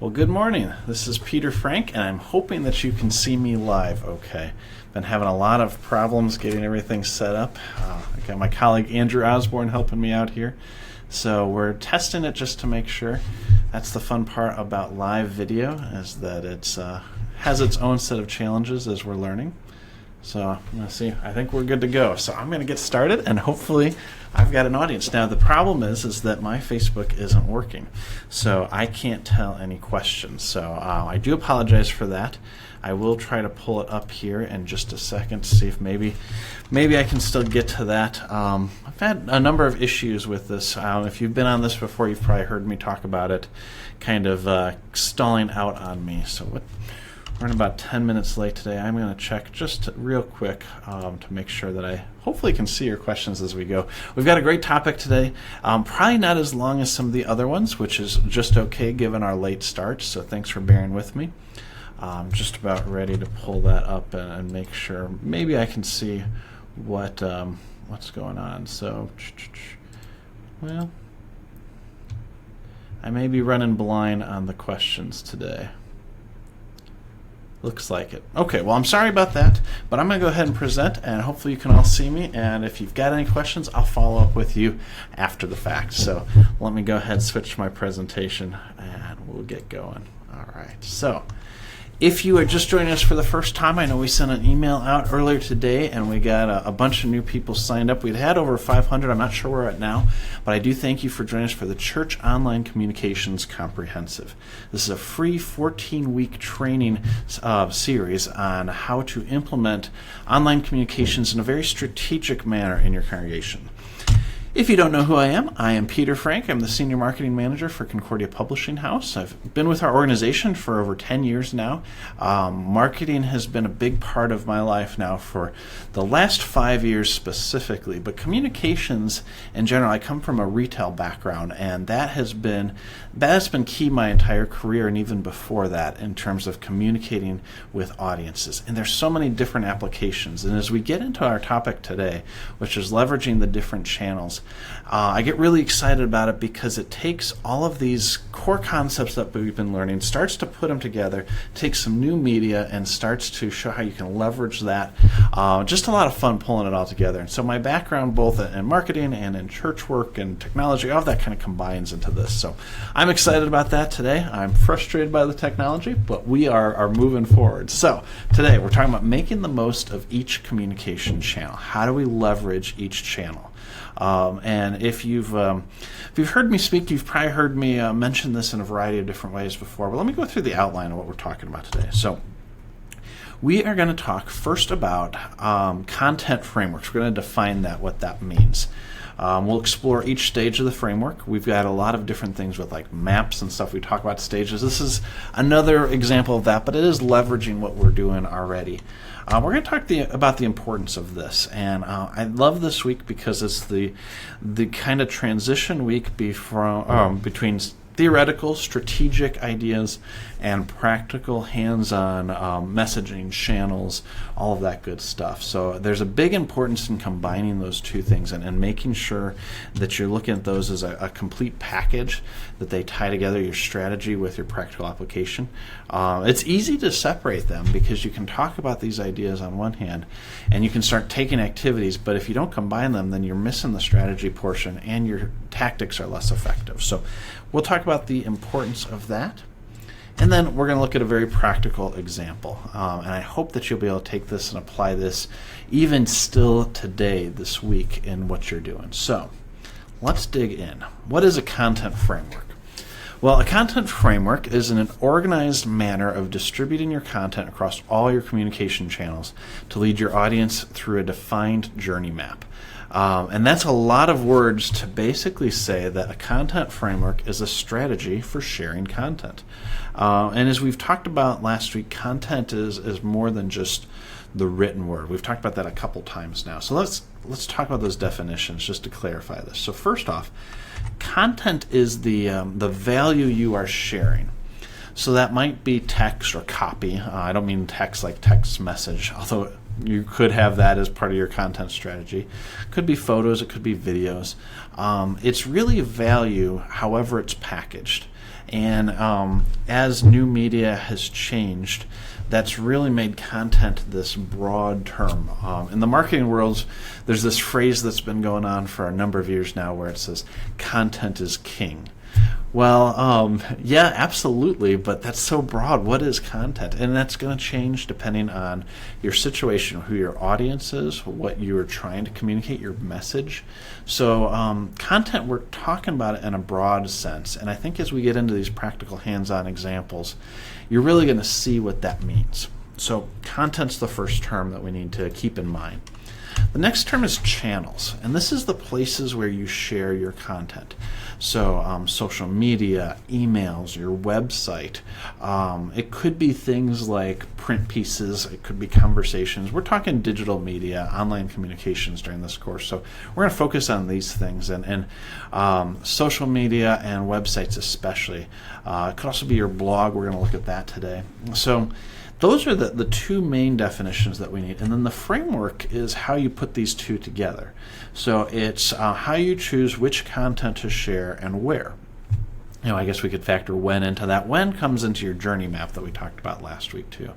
Well, good morning. This is Peter Frank, and I'm hoping that you can see me live okay. Been having a lot of problems getting everything set up. I got my colleague Andrew Osborne helping me out here. So we're testing it just to make sure. That's the fun part about live video, is that it's has its own set of challenges as we're learning. So I'm going to see. I think we're good to go. So I'm going to get started, and hopefully I've got an audience. Now the problem is that my Facebook isn't working, so I can't tell any questions. So I do apologize for that. I will try to pull it up here in just a second to see if maybe I can still get to that. I've had a number of issues with this. If you've been on this before, you've probably heard me talk about it kind of stalling out on me. So we're running about 10 minutes late today. I'm going to check just real quick to make sure that I hopefully can see your questions as we go. We've got a great topic today. Probably not as long as some of the other ones, which is just okay given our late start, so thanks for bearing with me. I'm just about ready to pull that up and make sure maybe I can see what's going on. So, well, I may be running blind on the questions today. Looks like it. Okay, well, I'm sorry about that, but I'm going to go ahead and present, and hopefully you can all see me, and if you've got any questions, I'll follow up with you after the fact. So let me go ahead and switch my presentation, and we'll get going. All right, so if you are just joining us for the first time, I know we sent an email out earlier today, and we got a bunch of new people signed up. We'd had over 500. I'm not sure where we're at now, but I do thank you for joining us for the Church Online Communications Comprehensive. This is a free 14-week training series on how to implement online communications in a very strategic manner in your congregation. If you don't know who I am Peter Frank. I'm the Senior Marketing Manager for Concordia Publishing House. I've been with our organization for over 10 years now. Marketing has been a big part of my life now for the last 5 years specifically, but communications in general, I come from a retail background, and that has been key my entire career and even before that in terms of communicating with audiences. And there's so many different applications. And as we get into our topic today, which is leveraging the different channels, I get really excited about it because it takes all of these core concepts that we've been learning, starts to put them together, takes some new media, and starts to show how you can leverage that. Just a lot of fun pulling it all together. And so my background both in marketing and in church work and technology, all of that kind of combines into this. So I'm excited about that today. I'm frustrated by the technology, but we are moving forward. So today we're talking about making the most of each communication channel. How do we leverage each channel? And if you've heard me speak, you've probably heard me mention this in a variety of different ways before. But let me go through the outline of what we're talking about today. So we are going to talk first about content frameworks. We're going to define what that means. We'll explore each stage of the framework. We've got a lot of different things with like maps and stuff. We talk about stages. This is another example of that, but it is leveraging what we're doing already. We're going to talk about the importance of this, and I love this week because it's the kind of transition week between theoretical, strategic ideas and practical, hands-on messaging channels, all of that good stuff. So there's a big importance in combining those two things and making sure that you're looking at those as a complete package, that they tie together your strategy with your practical application. It's easy to separate them because you can talk about these ideas on one hand and you can start taking activities, but if you don't combine them, then you're missing the strategy portion and your tactics are less effective. So we'll talk about the importance of that. And then we're going to look at a very practical example. And I hope that you'll be able to take this and apply this even still today, this week, in what you're doing. So let's dig in. What is a content framework? Well, a content framework is an organized manner of distributing your content across all your communication channels to lead your audience through a defined journey map. And that's a lot of words to basically say that a content framework is a strategy for sharing content. And as we've talked about last week, content is more than just the written word. We've talked about that a couple times now. So let's talk about those definitions just to clarify this. So first off, content is the value you are sharing. So that might be text or copy. I don't mean text like text message, although you could have that as part of your content strategy. It could be photos, it could be videos. It's really value however it's packaged. And as new media has changed, that's really made content this broad term. In the marketing world, there's this phrase that's been going on for a number of years now where it says, content is king. Well, yeah, absolutely, but that's so broad. What is content? And that's going to change depending on your situation, who your audience is, what you're trying to communicate, your message. So content, we're talking about it in a broad sense. And I think as we get into these practical hands-on examples, you're really going to see what that means. So content's the first term that we need to keep in mind. The next term is channels, and this is the places where you share your content. So social media, emails, your website. It could be things like print pieces. It could be conversations. We're talking digital media, online communications during this course. So we're going to focus on these things, and social media and websites especially. It could also be your blog. We're going to look at that today. So those are the two main definitions that we need. And then the framework is how you put these two together. So it's how you choose which content to share and where. I guess we could factor when into that. When comes into your journey map that we talked about last week too.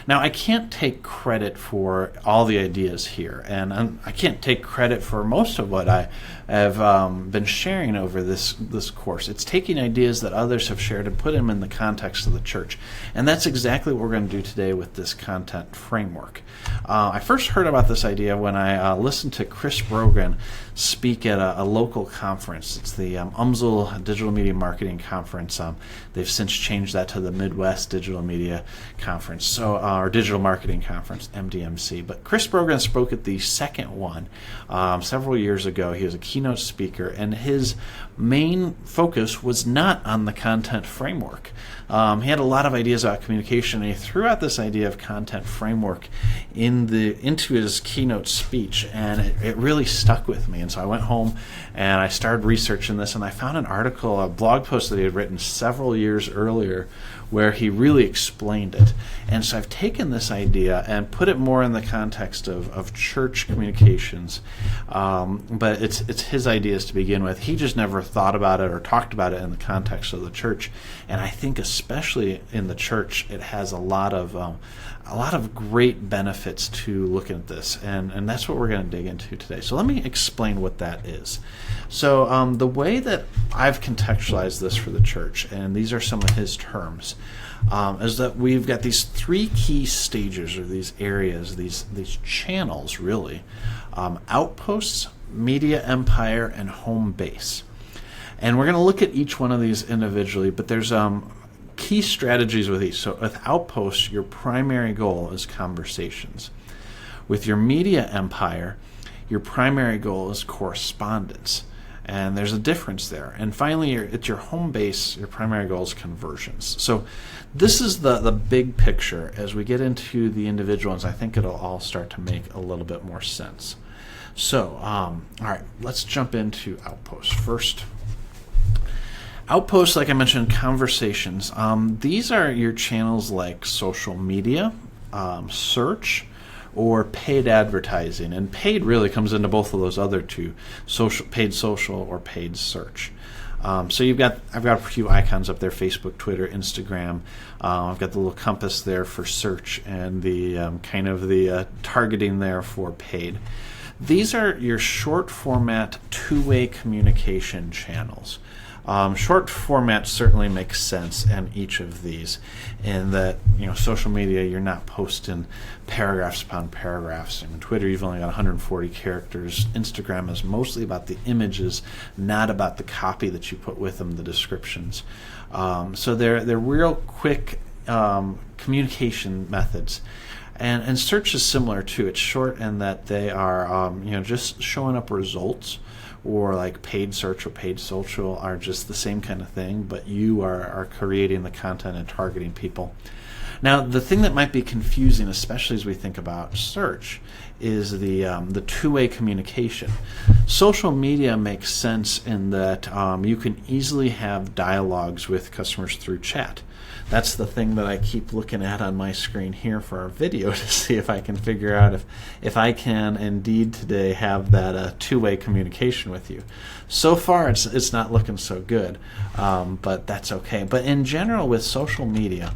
Now, I can't take credit for all the ideas here, and I can't take credit for most of what I have been sharing over this course. It's taking ideas that others have shared and put them in the context of the church, and that's exactly what we're going to do today with this content framework. I first heard about this idea when I listened to Chris Brogan speak at a local conference. It's the UMSL Digital Media Marketing Conference. They've since changed that to the Midwest Digital Media Conference, or Digital Marketing Conference, MDMC. But Chris Brogan spoke at the second one several years ago. He was a keynote speaker, and his main focus was not on the content framework. He had a lot of ideas about communication, and he threw out this idea of content framework into his keynote speech, and it really stuck with me. And so I went home and I started researching this, and I found an article, a blog post that he had written several years earlier where he really explained it. And so I've taken this idea and put it more in the context of church communications, but it's his ideas to begin with. He just never thought about it or talked about it in the context of the church, and I think especially in the church it has a lot of great benefits to looking at this, and that's what we're going to dig into today. So let me explain what that is. So the way that I've contextualized this for the church, and these are some of his terms, is that we've got these three key stages, or these areas, these channels really: outposts, media empire, and home base. And we're going to look at each one of these individually, but there's key strategies with each. So with outposts, your primary goal is conversations. With your media empire, your primary goal is correspondence. And there's a difference there. And finally, at your home base, your primary goal is conversions. So this is the big picture. As we get into the individuals, I think it'll all start to make a little bit more sense. So, all right, let's jump into outposts. First, outposts, like I mentioned, conversations. These are your channels like social media, search, or paid advertising. And paid really comes into both of those other two, paid social or paid search. So I've got a few icons up there: Facebook, Twitter, Instagram. I've got the little compass there for search, and the kind of the targeting there for paid. These are your short format two-way communication channels. Short format certainly makes sense in each of these, in that social media, you're not posting paragraphs upon paragraphs. In Twitter, you've only got 140 characters. Instagram is mostly about the images, not about the copy that you put with them, the descriptions. So they're real quick communication methods. And search is similar too. It's short in that they are just showing up results, or like paid search or paid social are just the same kind of thing, but you are creating the content and targeting people. Now, the thing that might be confusing, especially as we think about search, is the two-way communication. Social media makes sense in that you can easily have dialogues with customers through chat. That's the thing that I keep looking at on my screen here for our video to see if I can figure out if I can indeed today have that two-way communication with you. So far, it's not looking so good, but that's okay. But in general, with social media,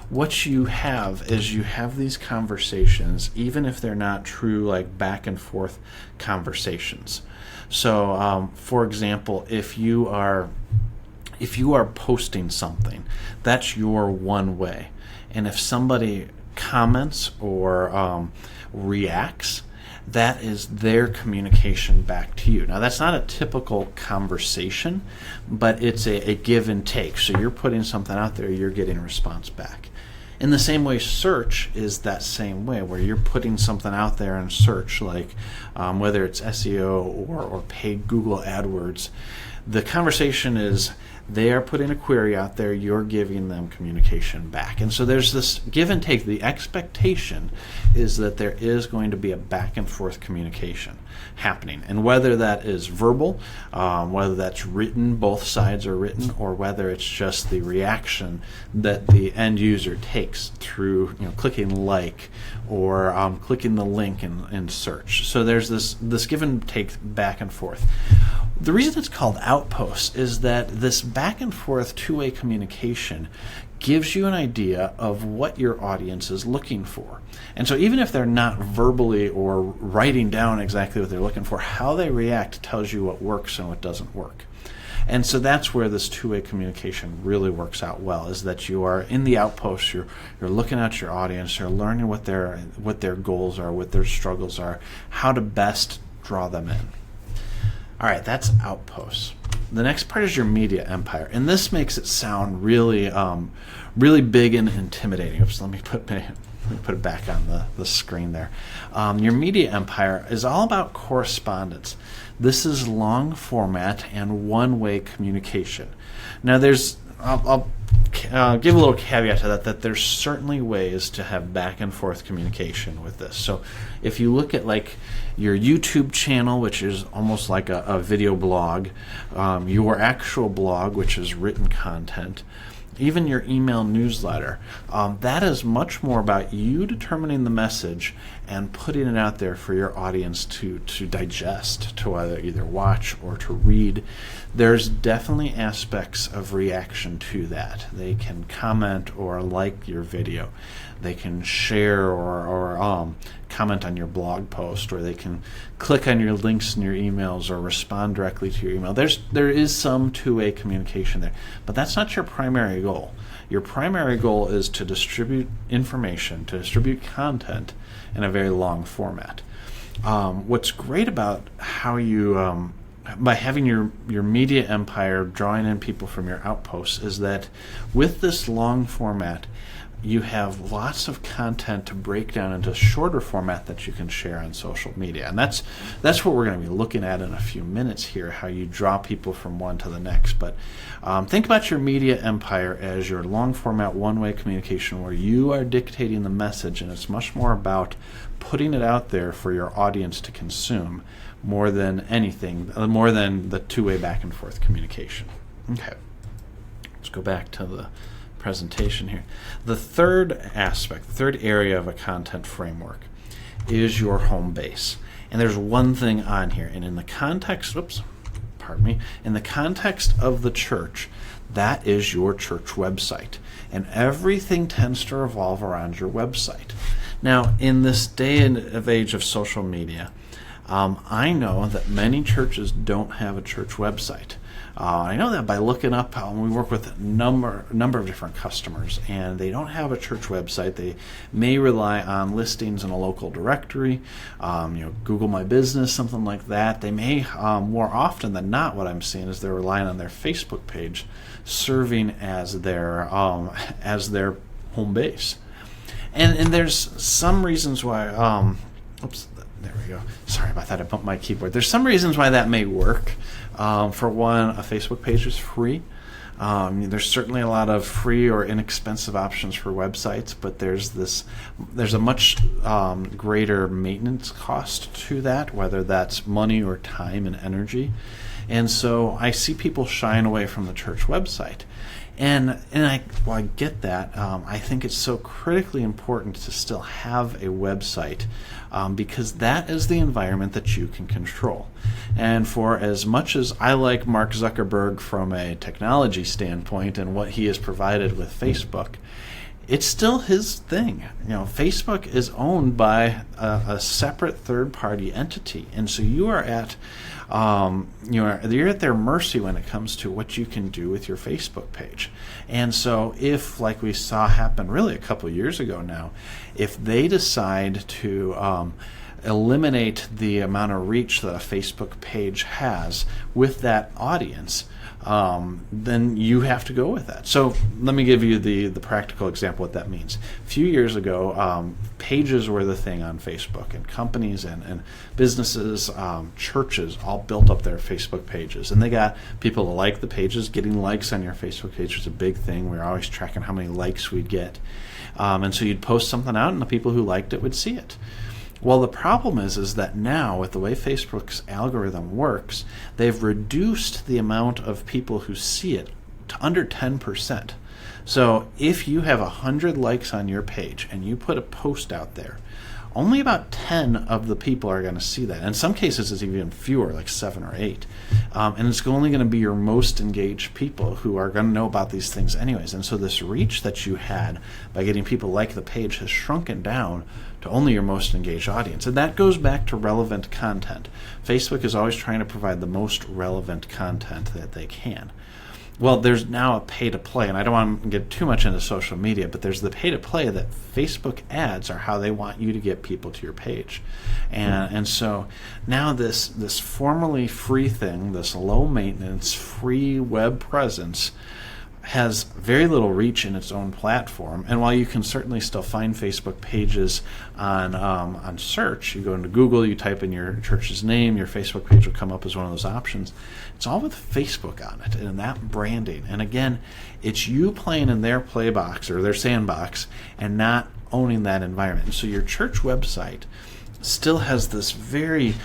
what you have is you have these conversations, even if they're not true like back and forth conversations. So, for example, if you are posting something, that's your one way. And if somebody comments or reacts, that is their communication back to you. Now, that's not a typical conversation, but it's a give and take. So you're putting something out there, you're getting a response back. In the same way, search is that same way, where you're putting something out there in search, like whether it's SEO or paid Google AdWords. The conversation is they are putting a query out there, you're giving them communication back. And so there's this give and take. The expectation is that there is going to be a back and forth communication happening. And whether that is verbal, whether that's written, both sides are written, or whether it's just the reaction that the end user takes through clicking like or clicking the link in search. So there's this give and take back and forth. The reason it's called Outposts is that this back and forth two-way communication gives you an idea of what your audience is looking for. And so even if they're not verbally or writing down exactly what they're looking for, how they react tells you what works and what doesn't work. And so that's where this two-way communication really works out well, is that you are in the outpost, you're looking at your audience, you're learning what their goals are, what their struggles are, how to best draw them in. All right, that's Outposts. The next part is your media empire, and this makes it sound really, really big and intimidating. Oops, let me put it back on the screen there. Your media empire is all about correspondence. This is long format and one-way communication. Now, I'll give a little caveat to that there's certainly ways to have back and forth communication with this. So if you look at like your YouTube channel, which is almost like a video blog, your actual blog, which is written content, even your email newsletter, that is much more about you determining the message and putting it out there for your audience to digest, to either watch or to read. There's definitely aspects of reaction to that. They can comment or like your video. They can share or comment on your blog post, or they can click on your links in your emails or respond directly to your email. There is some two-way communication there, but that's not your primary goal. Your primary goal is to distribute information, to distribute content in a very long format. What's great about how you by having your media empire drawing in people from your outposts is that with this long format, you have lots of content to break down into shorter format that you can share on social media. And that's what we're going to be looking at in a few minutes here, how you draw people from one to the next. But think about your media empire as your long format one-way communication where you are dictating the message, and it's much more about putting it out there for your audience to consume more than anything, more than the two-way back and forth communication. Okay, let's go back to the presentation here. The third aspect, the third area of a content framework is your home base. And there's one thing on here, and in the context, in the context of the church, that is your church website. And everything tends to revolve around your website. Now, in this day and age of social media, I know that many churches don't have a church website. I know that by looking up, we work with a number of different customers, and they don't have a church website. They may rely on listings in a local directory, Google My Business, something like that. They may, more often than not, what I'm seeing is they're relying on their Facebook page serving as their home base. And there's some reasons why. There we go. Sorry about that. I bumped my keyboard. There's some reasons why that may work. For one, a Facebook page is free. There's certainly a lot of free or inexpensive options for websites, but there's a much greater maintenance cost to that, whether that's money or time and energy. And so I see people shying away from the church website. And I get that. I think it's so critically important to still have a website because that is the environment that you can control. And for as much as I like Mark Zuckerberg from a technology standpoint and what he has provided with Facebook, it's still his thing. Facebook is owned by a separate third-party entity, and so you are at you're at their mercy when it comes to what you can do with your Facebook page. And so if, like we saw happen really a couple years ago now, if they decide to eliminate the amount of reach that a Facebook page has with that audience, then you have to go with that. So let me give you the practical example what that means. A few years ago, pages were the thing on Facebook, and companies and businesses, churches all built up their Facebook pages, and they got people to like the pages. Getting likes on your Facebook page was a big thing. We were always tracking how many likes we'd get, and so you'd post something out, and the people who liked it would see it. Well, the problem is that now, with the way Facebook's algorithm works, they've reduced the amount of people who see it to under 10%. So if you have 100 likes on your page and you put a post out there, only about 10 of the people are going to see that. In some cases, it's even fewer, like 7 or 8. And it's only going to be your most engaged people who are going to know about these things anyways. And so this reach that you had by getting people like the page has shrunken down to only your most engaged audience. And that goes back to relevant content. Facebook is always trying to provide the most relevant content that they can. Well, there's now a pay-to-play, and I don't want to get too much into social media, but there's the pay-to-play that Facebook ads are how they want you to get people to your page. And so now this formerly free thing, this low-maintenance, free web presence, has very little reach in its own platform. And while you can certainly still find Facebook pages on search, you go into Google, you type in your church's name, your Facebook page will come up as one of those options. It's all with Facebook on it and that branding. And again, it's you playing in their playbox or their sandbox and not owning that environment. And so your church website still has this very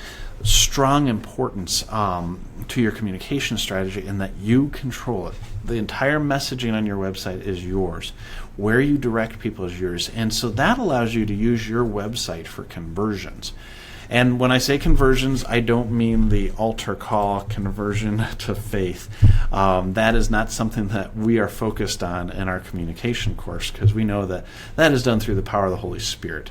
strong importance to your communication strategy in that you control it. The entire messaging on your website is yours. Where you direct people is yours. And so that allows you to use your website for conversions. And when I say conversions, I don't mean the altar call conversion to faith. That is not something that we are focused on in our communication course because we know that that is done through the power of the Holy Spirit.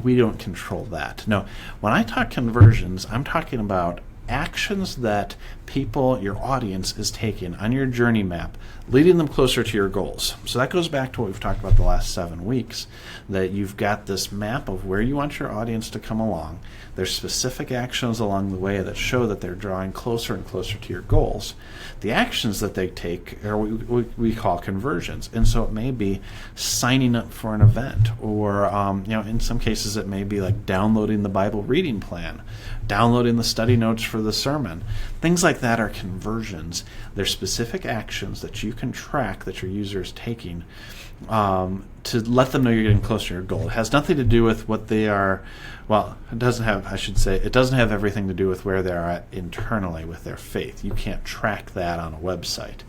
We don't control that. No, when I talk conversions, I'm talking about actions that people, your audience, is taking on your journey map, leading them closer to your goals. So that goes back to what we've talked about the last 7 weeks, that you've got this map of where you want your audience to come along. There's specific actions along the way that show that they're drawing closer and closer to your goals. The actions that they take are what we call conversions. And so it may be signing up for an event, or in some cases it may be like downloading the Bible reading plan, downloading the study notes for the sermon. Things like that are conversions. They're specific actions that you can track that your user is taking to let them know you're getting closer to your goal. It has nothing to do with what they are. Well, it doesn't have everything to do with where they are at internally with their faith. You can't track that on a website.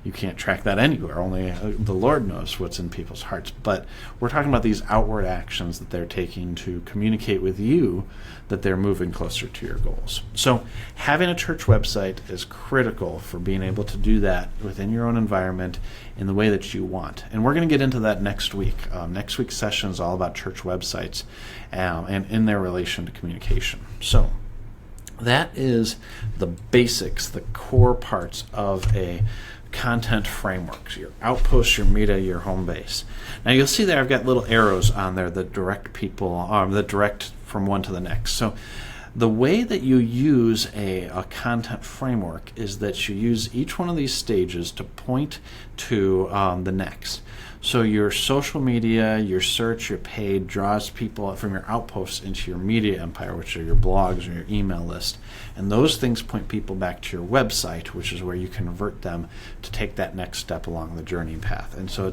You can't track that anywhere. Only the Lord knows what's in people's hearts. But we're talking about these outward actions that they're taking to communicate with you that they're moving closer to your goals. So having a church website is critical for being able to do that within your own environment in the way that you want. And we're going to get into that next week. Next week's session is all about church websites and in their relation to communication. So that is the basics, the core parts of a content framework. So your outposts, your meta, your home base. Now you'll see there I've got little arrows on there that direct people, that direct from one to the next. So The way that you use a content framework is that you use each one of these stages to point to the next. So your social media, your search, your paid draws people from your outposts into your media empire, which are your blogs or your email list. And those things point people back to your website, which is where you convert them to take that next step along the journey path. And so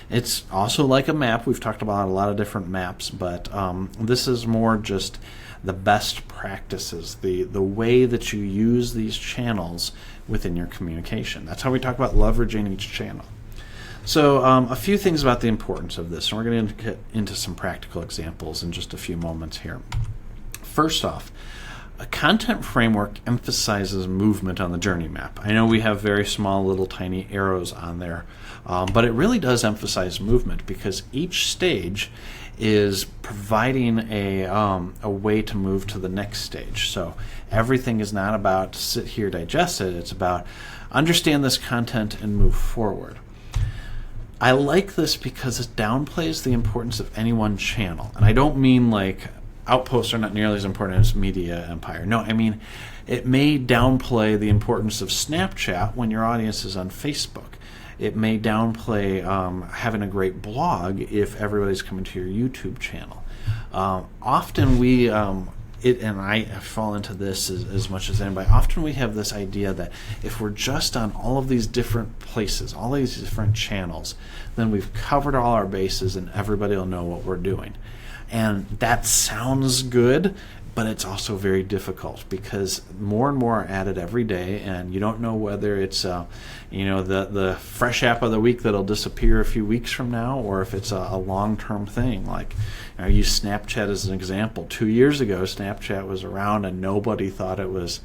it's also like a map. We've talked about a lot of different maps, but this is more just the best practices, the way that you use these channels within your communication. That's how we talk about leveraging each channel. So a few things about the importance of this, and we're going to get into some practical examples in just a few moments here. First off, a content framework emphasizes movement on the journey map. I know we have very small little tiny arrows on there, but it really does emphasize movement because each stage is providing a way to move to the next stage. So everything is not about sit here, digest it. It's about understand this content and move forward. I like this because it downplays the importance of any one channel. And I don't mean like outposts are not nearly as important as media empire. No, I mean it may downplay the importance of Snapchat when your audience is on Facebook. It may downplay having a great blog if everybody's coming to your YouTube channel. Often we and I fall into this as much as anybody. Often we have this idea that if we're just on all of these different places, all these different channels, then we've covered all our bases and everybody will know what we're doing. And that sounds good, but it's also very difficult because more and more are added every day, and you don't know whether it's the fresh app of the week that'll disappear a few weeks from now, or if it's a long-term thing. Like I use Snapchat as an example. 2 years ago, Snapchat was around, and nobody thought it was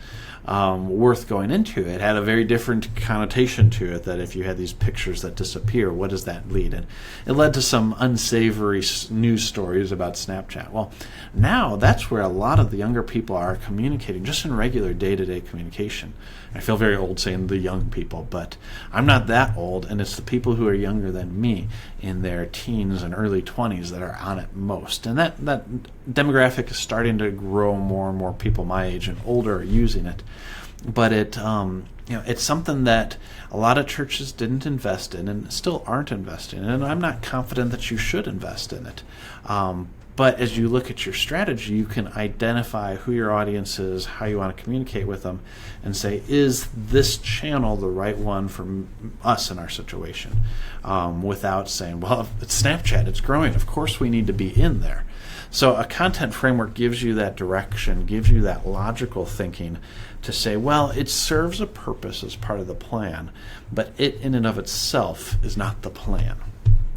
worth going into. It had a very different connotation to it, that if you had these pictures that disappear, what does that lead? And it led to some unsavory news stories about Snapchat. Well, now that's where a lot of the younger people are communicating, just in regular day-to-day communication. I feel very old saying the young people, but I'm not that old, and it's the people who are younger than me in their teens and early 20s that are on it most. And that demographic is starting to grow. More and more people my age and older are using it. But it's something that a lot of churches didn't invest in and still aren't investing in, and I'm not confident that you should invest in it. But as you look at your strategy, you can identify who your audience is, how you want to communicate with them, and say, is this channel the right one for us in our situation? Without saying, well, it's Snapchat, it's growing, of course we need to be in there. So a content framework gives you that direction, gives you that logical thinking to say, well, it serves a purpose as part of the plan, but it in and of itself is not the plan.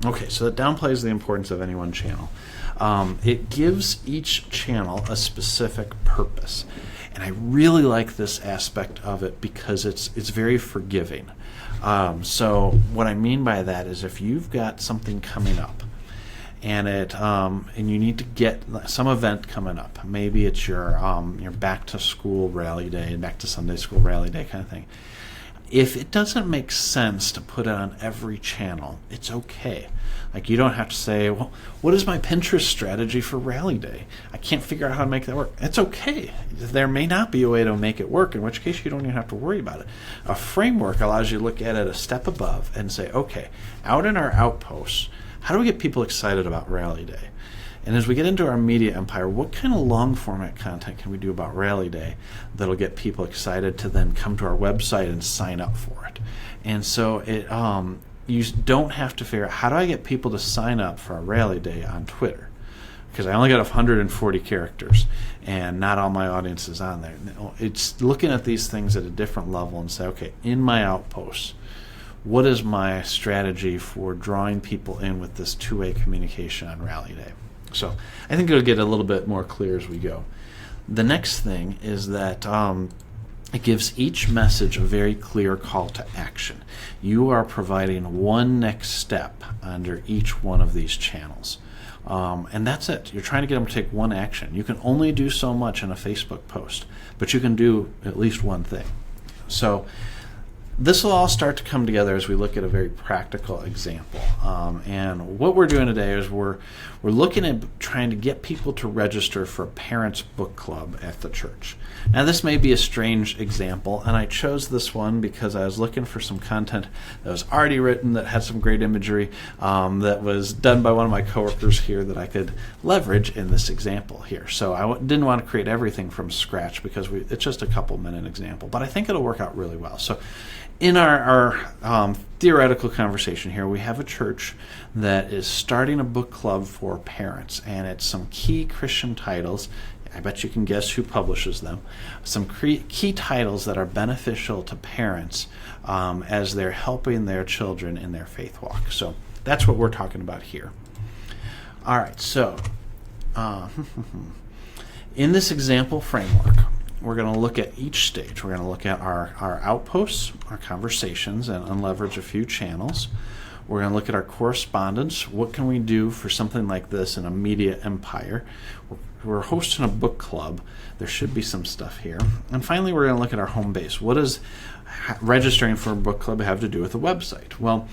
Okay, so that downplays the importance of any one channel. It gives each channel a specific purpose. And I really like this aspect of it because it's very forgiving. So what I mean by that is if you've got something coming up and and you need to get some event coming up, maybe it's your back to school rally day, back to Sunday school rally day kind of thing. If it doesn't make sense to put it on every channel, it's okay. Like you don't have to say, well, what is my Pinterest strategy for rally day? I can't figure out how to make that work. It's okay. There may not be a way to make it work, in which case you don't even have to worry about it. A framework allows you to look at it a step above and say, okay, out in our outposts, how do we get people excited about rally day? And as we get into our media empire, what kind of long format content can we do about Rally Day that'll get people excited to then come to our website and sign up for it? And so you don't have to figure out, how do I get people to sign up for a Rally Day on Twitter? Because I only got 140 characters and not all my audience is on there. It's looking at these things at a different level and say, okay, in my outposts, what is my strategy for drawing people in with this two-way communication on Rally Day? So I think it'll get a little bit more clear as we go. The next thing is that it gives each message a very clear call to action. You are providing one next step under each one of these channels. And that's it. You're trying to get them to take one action. You can only do so much in a Facebook post, but you can do at least one thing. So this will all start to come together as we look at a very practical example. And what we're doing today is we're looking at trying to get people to register for a parents' book club at the church. Now, this may be a strange example, and I chose this one because I was looking for some content that was already written, that had some great imagery, that was done by one of my coworkers here that I could leverage in this example here. So I didn't want to create everything from scratch because it's just a couple-minute example, but I think it'll work out really well. So in our theoretical conversation here, we have a church that is starting a book club for parents, and it's some key Christian titles. I bet you can guess who publishes them. Some key titles that are beneficial to parents as they're helping their children in their faith walk. So that's what we're talking about here. All right, so in this example framework, we're going to look at each stage. We're going to look at our outposts, our conversations, and unleverage a few channels. We're going to look at our correspondence. What can we do for something like this in a media empire? We're hosting a book club. There should be some stuff here. And finally, we're going to look at our home base. What does registering for a book club have to do with a website? Well,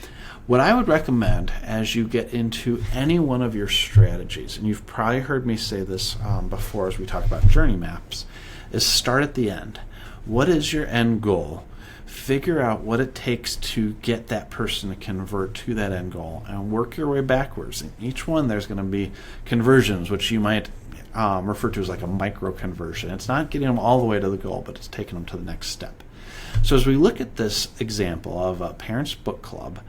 what I would recommend as you get into any one of your strategies, and you've probably heard me say this before as we talk about journey maps, is start at the end. What is your end goal? Figure out what it takes to get that person to convert to that end goal and work your way backwards. In each one, there's going to be conversions, which you might refer to as like a micro conversion. It's not getting them all the way to the goal, but it's taking them to the next step. So as we look at this example of a parents' book club,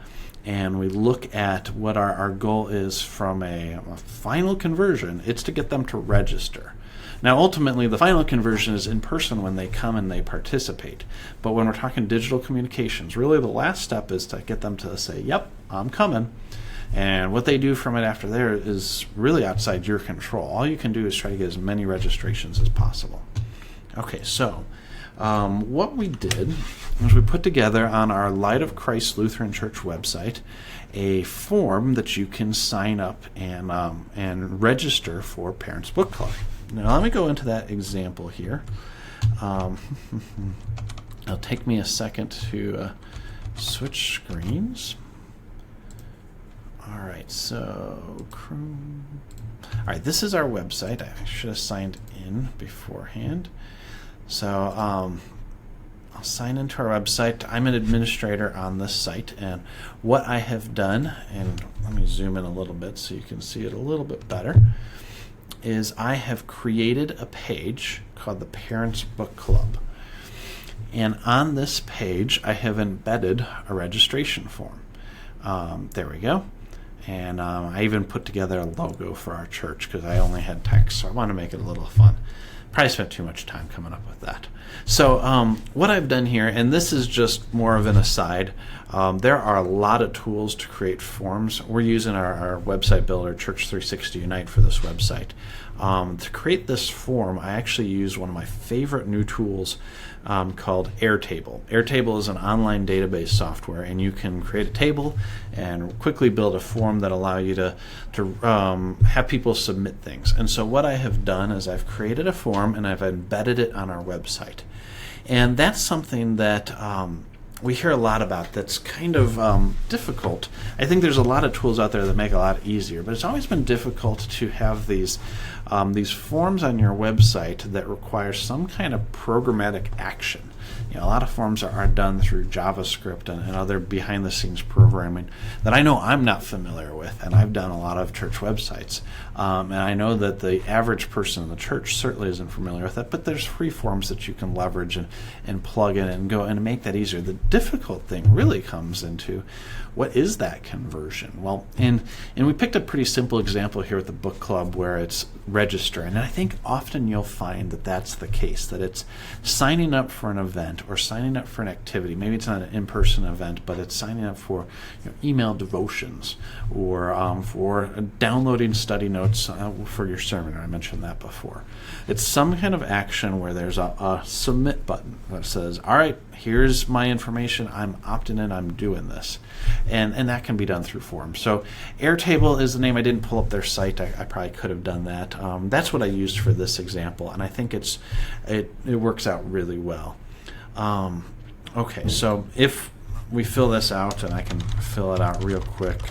and we look at what our goal is from a final conversion, it's to get them to register. Now, ultimately, the final conversion is in person when they come and they participate. But when we're talking digital communications, really the last step is to get them to say, yep, I'm coming. And what they do from it after there is really outside your control. All you can do is try to get as many registrations as possible. Okay, so what we did was we put together on our Light of Christ Lutheran Church website a form that you can sign up and register for Parents Book Club. Now let me go into that example here. It'll take me a second to switch screens. All right, so Chrome. All right, this is our website. I should have signed in beforehand. So I'll sign into our website. I'm an administrator on this site, and what I have done, and let me zoom in a little bit so you can see it a little bit better, is I have created a page called the Parents Book Club. And on this page, I have embedded a registration form. There we go. And I even put together a logo for our church because I only had text, so I want to make it a little fun. Probably spent too much time coming up with that. So what I've done here, and this is just more of an aside, there are a lot of tools to create forms. We're using our website builder, Church 360 Unite, for this website. To create this form, I actually use one of my favorite new tools called Airtable. Airtable is an online database software, and you can create a table and quickly build a form that allow you to have people submit things. And so what I have done is I've created a form and I've embedded it on our website. And that's something that we hear a lot about that's kind of difficult. I think there's a lot of tools out there that make it a lot easier, but it's always been difficult to have these forms on your website that require some kind of programmatic action. You know, a lot of forms are done through JavaScript and other behind-the-scenes programming that I know I'm not familiar with, and I've done a lot of church websites. And I know that the average person in the church certainly isn't familiar with that, but there's free forms that you can leverage and plug in and go and make that easier. The difficult thing really comes into what is that conversion? Well, and we picked a pretty simple example here with the book club where it's register, and I think often you'll find that that's the case, that it's signing up for an event or signing up for an activity. Maybe it's not an in-person event, but it's signing up for email devotions or for downloading study notes for your sermon. I mentioned that before. It's some kind of action where there's a submit button that says, all right, here's my information, I'm opting in, I'm doing this. And that can be done through forms. So Airtable is the name. I didn't pull up their site. I probably could have done that. That's what I used for this example, and I think it works out really well. Okay, so if we fill this out, and I can fill it out real quick,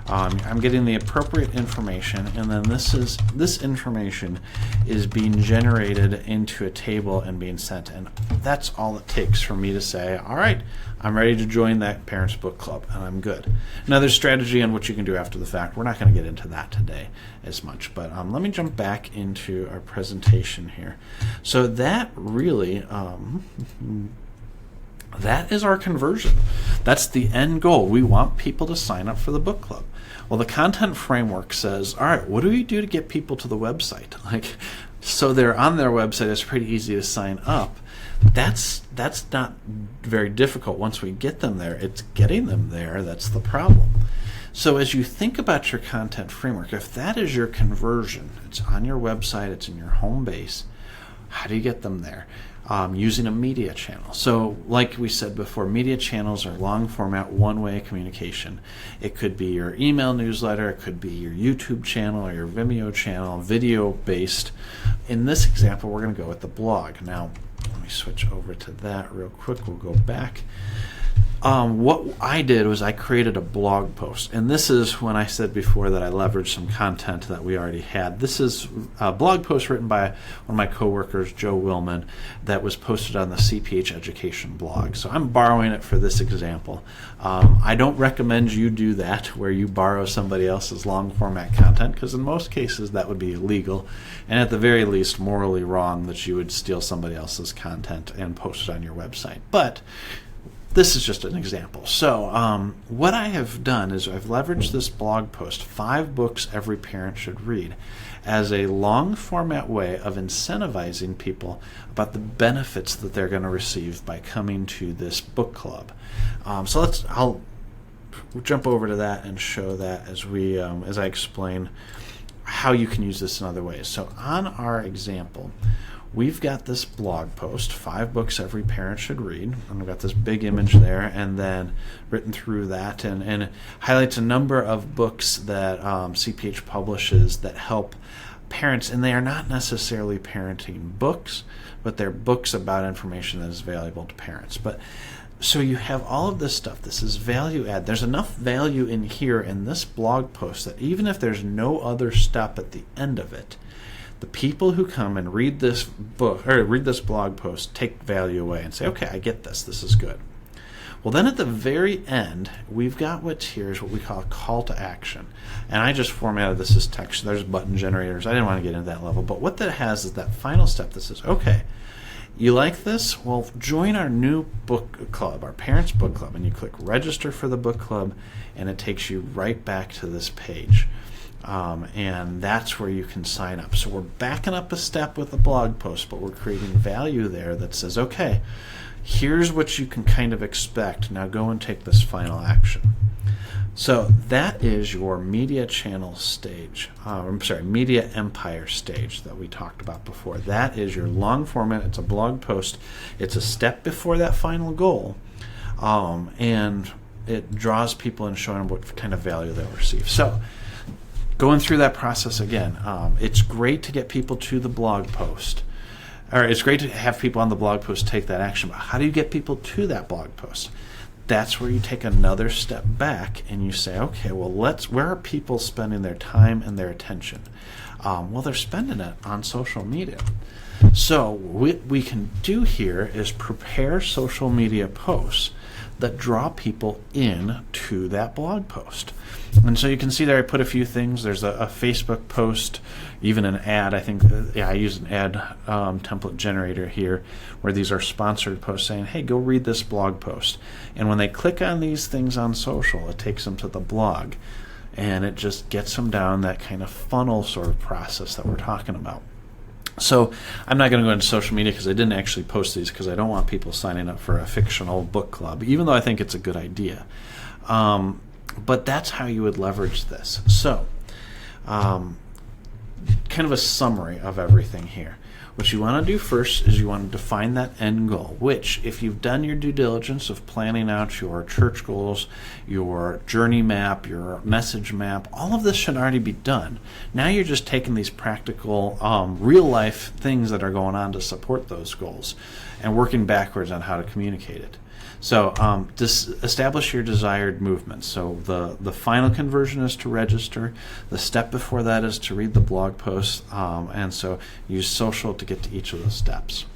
I'm getting the appropriate information, and then this information is being generated into a table and being sent, and that's all it takes for me to say, all right, I'm ready to join that parents book club, and I'm good. Now there's strategy on what you can do after the fact. We're not going to get into that today as much, but let me jump back into our presentation here. So that really that is our conversion. That's the end goal. We want people to sign up for the book club. Well, the content framework says, all right, what do we do to get people to the website? So they're on their website. It's pretty easy to sign up. That's not very difficult once we get them there. It's getting them there that's the problem. So as you think about your content framework, if that is your conversion, it's on your website, it's in your home base, how do you get them there? Using a media channel. So like we said before, media channels are long format, one-way communication. It could be your email newsletter, it could be your YouTube channel or your Vimeo channel, video based. In this example, we're going to go with the blog. Now, let me switch over to that real quick. We'll go back. What I did was I created a blog post, and this is when I said before that I leveraged some content that we already had. This is a blog post written by one of my coworkers, Joe Willman, that was posted on the CPH Education blog. So I'm borrowing it for this example. I don't recommend you do that where you borrow somebody else's long format content, because in most cases that would be illegal, and at the very least morally wrong that you would steal somebody else's content and post it on your website. But this is just an example. So what I have done is I've leveraged this blog post, 5 books every parent should read, as a long format way of incentivizing people about the benefits that they're going to receive by coming to this book club. So I'll jump over to that and show that as I explain how you can use this in other ways. So on our example, we've got this blog post, 5 books every parent should read, and we've got this big image there, and then written through that, and highlights a number of books that CPH publishes that help parents, and they are not necessarily parenting books, but they're books about information that is valuable to parents. But so you have all of this stuff. This is value add. There's enough value in here in this blog post that even if there's no other step at the end of it, the people who come and read this book or read this blog post take value away and say, okay, I get this. This is good. Well, then at the very end, we've got what's here is what we call a call to action. And I just formatted this as text. There's button generators. I didn't want to get into that level. But what that has is that final step that says, okay, you like this? Well, join our new book club, our parents book club. And you click register for the book club, and it takes you right back to this page. And that's where you can sign up. So we're backing up a step with the blog post, but we're creating value there that says, okay, here's what you can kind of expect. Now go and take this final action. So that is your media channel stage. Media empire stage that we talked about before. That is your long format. It's a blog post. It's a step before that final goal. And it draws people and showing them what kind of value they'll receive. So going through that process again, it's great to get people to the blog post. Or it's great to have people on the blog post take that action, but how do you get people to that blog post? That's where you take another step back and you say, okay, well, where are people spending their time and their attention? Well, they're spending it on social media. So what we can do here is prepare social media posts that draw people in to that blog post. And so you can see there I put a few things. There's a Facebook post, even an ad. I think I use an ad template generator here where these are sponsored posts saying, hey, go read this blog post. And when they click on these things on social, it takes them to the blog. And it just gets them down that kind of funnel sort of process that we're talking about. So I'm not going to go into social media because I didn't actually post these because I don't want people signing up for a fictional book club, even though I think it's a good idea. But that's how you would leverage this. So kind of a summary of everything here. What you want to do first is you want to define that end goal, which if you've done your due diligence of planning out your church goals, your journey map, your message map, all of this should already be done. Now you're just taking these practical, real-life things that are going on to support those goals and working backwards on how to communicate it. So just establish your desired movement. So the final conversion is to register. The step before that is to read the blog post. And so use social to get to each of those steps.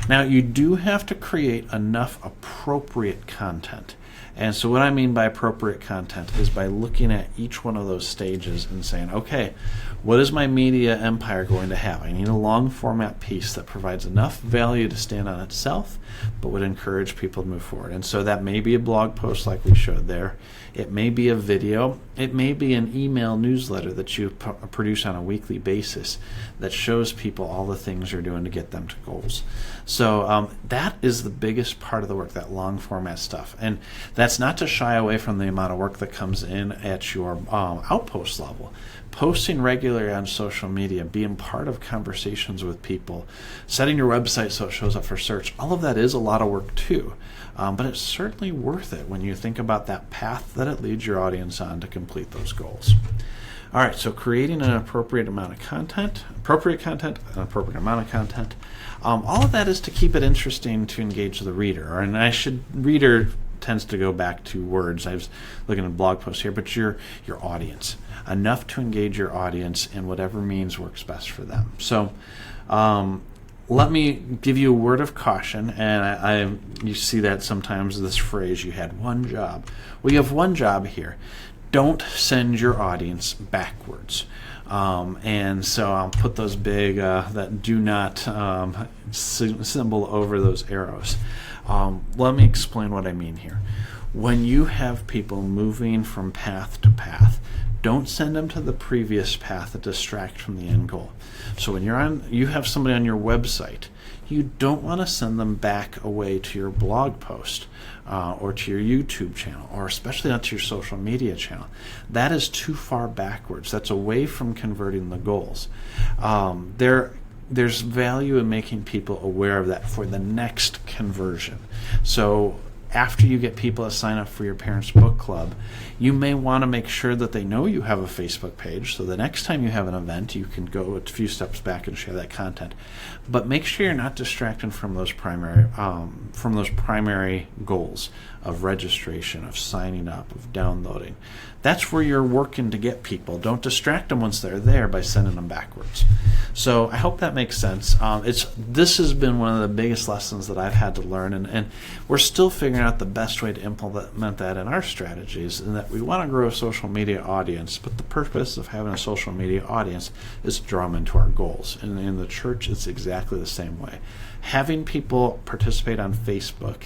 Now, you do have to create enough appropriate content. And so what I mean by appropriate content is by looking at each one of those stages and saying, okay, what is my media empire going to have? I need a long format piece that provides enough value to stand on itself, but would encourage people to move forward. And so that may be a blog post like we showed there. It may be a video. It may be an email newsletter that you produce on a weekly basis that shows people all the things you're doing to get them to goals. So that is the biggest part of the work, that long format stuff. And that's not to shy away from the amount of work that comes in at your outpost level. Posting regularly on social media, being part of conversations with people, setting your website so it shows up for search, all of that is a lot of work too. But it's certainly worth it when you think about that path that it leads your audience on to complete those goals. All right, so creating an appropriate amount of content, an appropriate amount of content. All of that is to keep it interesting to engage the reader. And reader tends to go back to words. I was looking at blog posts here, but your audience. Enough to engage your audience in whatever means works best for them. So let me give you a word of caution, and you see that sometimes, this phrase, you had one job. Well, you have one job here. Don't send your audience backwards. And so I'll put those big, that do not symbol over those arrows. Let me explain what I mean here. When you have people moving from path to path, don't send them to the previous path that distract from the end goal. So when you have somebody on your website, you don't want to send them back away to your blog post or to your YouTube channel, or especially not to your social media channel. That is too far backwards. That's away from converting the goals. There's value in making people aware of that for the next conversion. So after you get people to sign up for your parents' book club, you may want to make sure that they know you have a Facebook page, so the next time you have an event, you can go a few steps back and share that content. But make sure you're not distracted from those primary goals of registration, of signing up, of downloading. That's where you're working to get people. Don't distract them once they're there by sending them backwards. So I hope that makes sense. This has been one of the biggest lessons that I've had to learn, and we're still figuring out the best way to implement that in our strategies, and that we want to grow a social media audience, but the purpose of having a social media audience is to draw them into our goals. And in the church, it's exactly the same way. Having people participate on Facebook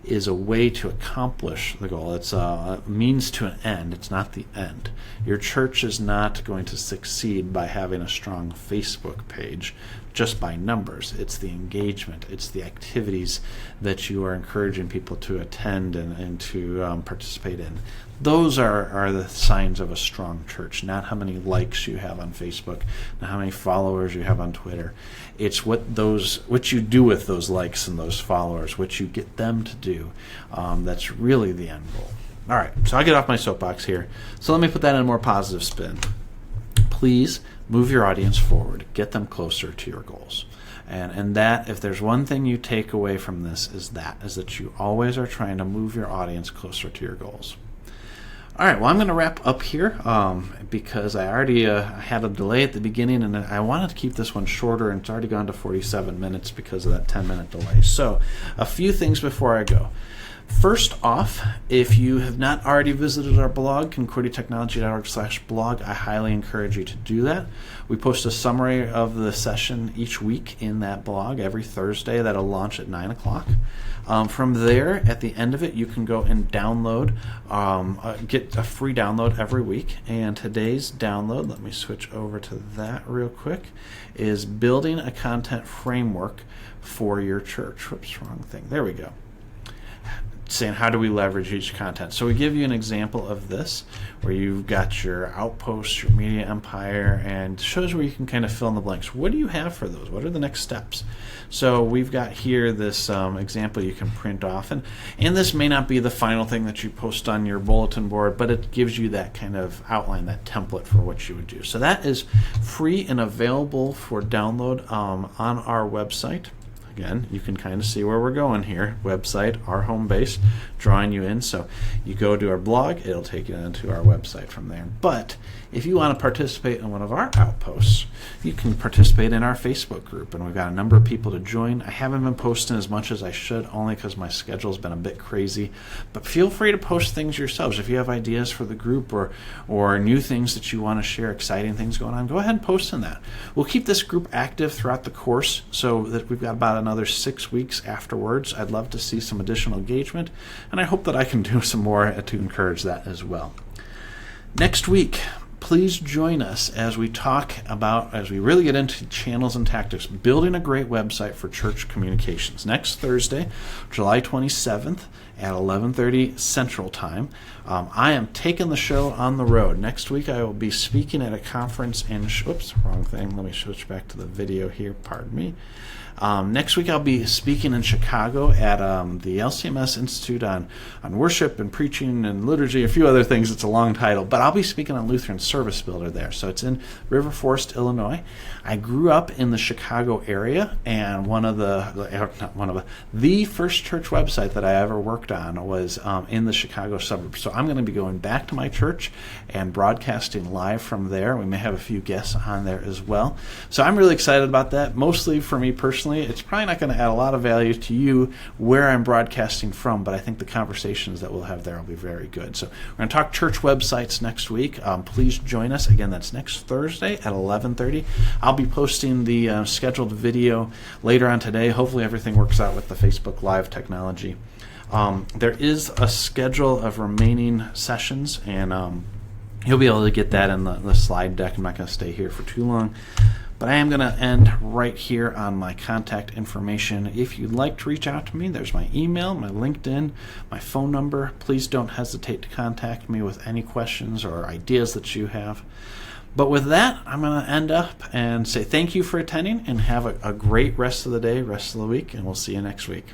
is a way to accomplish the goal. It's a means to an end. It's not the end. Your church is not going to succeed by having a strong Facebook page just by numbers. It's the engagement. It's the activities that you are encouraging people to attend and to participate in. Those are the signs of a strong church, not how many likes you have on Facebook, not how many followers you have on Twitter. It's what you do with those likes and those followers, what you get them to do. That's really the end goal. All right, so I get off my soapbox here. So let me put that in a more positive spin. Please move your audience forward. Get them closer to your goals. And that, if there's one thing you take away from this, is that you always are trying to move your audience closer to your goals. All right, well, I'm going to wrap up here because I already had a delay at the beginning, and I wanted to keep this one shorter, and it's already gone to 47 minutes because of that 10-minute delay. So a few things before I go. First off, if you have not already visited our blog, concordiatechnology.org/blog, I highly encourage you to do that. We post a summary of the session each week in that blog every Thursday. That'll launch at 9 o'clock. From there, at the end of it, you can go and download, get a free download every week. And today's download, let me switch over to that real quick, is building a content framework for your church. Whoops, wrong thing. There we go. Saying how do we leverage each content. So we give you an example of this where you've got your outposts, your media empire, and shows where you can kind of fill in the blanks. What do you have for those? What are the next steps? So we've got here this example you can print off, and this may not be the final thing that you post on your bulletin board, but it gives you that kind of outline, that template for what you would do. So that is free and available for download on our website, again, you can kind of see where we're going here. Website, our home base, drawing you in. So you go to our blog, it'll take you into our website from there. But if you want to participate in one of our outposts, you can participate in our Facebook group, and we've got a number of people to join. I haven't been posting as much as I should, only because my schedule's been a bit crazy. But feel free to post things yourselves. If you have ideas for the group or new things that you want to share, exciting things going on, go ahead and post in that. We'll keep this group active throughout the course so that we've got about another 6 weeks afterwards. I'd love to see some additional engagement, and I hope that I can do some more to encourage that as well. Next week, please join us as we really get into channels and tactics, building a great website for church communications. Next Thursday, July 27th at 11:30 Central Time. I am taking the show on the road. Next week I will be speaking at a conference in, wrong thing. Let me switch back to the video here. Pardon me. Next week I'll be speaking in Chicago at the LCMS Institute on worship and preaching and liturgy, a few other things. It's a long title, but I'll be speaking on Lutheran Service Builder there. So it's in River Forest, Illinois. I grew up in the Chicago area, and the first church website that I ever worked on was in the Chicago suburbs. So I'm going to be going back to my church and broadcasting live from there. We may have a few guests on there as well. So I'm really excited about that, mostly for me personally. It's probably not going to add a lot of value to you where I'm broadcasting from, but I think the conversations that we'll have there will be very good. So we're going to talk church websites next week. Please join us. Again, that's next Thursday at 11:30. I'll be posting the scheduled video later on today. Hopefully everything works out with the Facebook Live technology. There is a schedule of remaining sessions, and you'll be able to get that in the slide deck. I'm not going to stay here for too long. But I am going to end right here on my contact information. If you'd like to reach out to me, there's my email, my LinkedIn, my phone number. Please don't hesitate to contact me with any questions or ideas that you have. But with that, I'm going to end up and say thank you for attending, and have a great rest of the day, rest of the week, and we'll see you next week.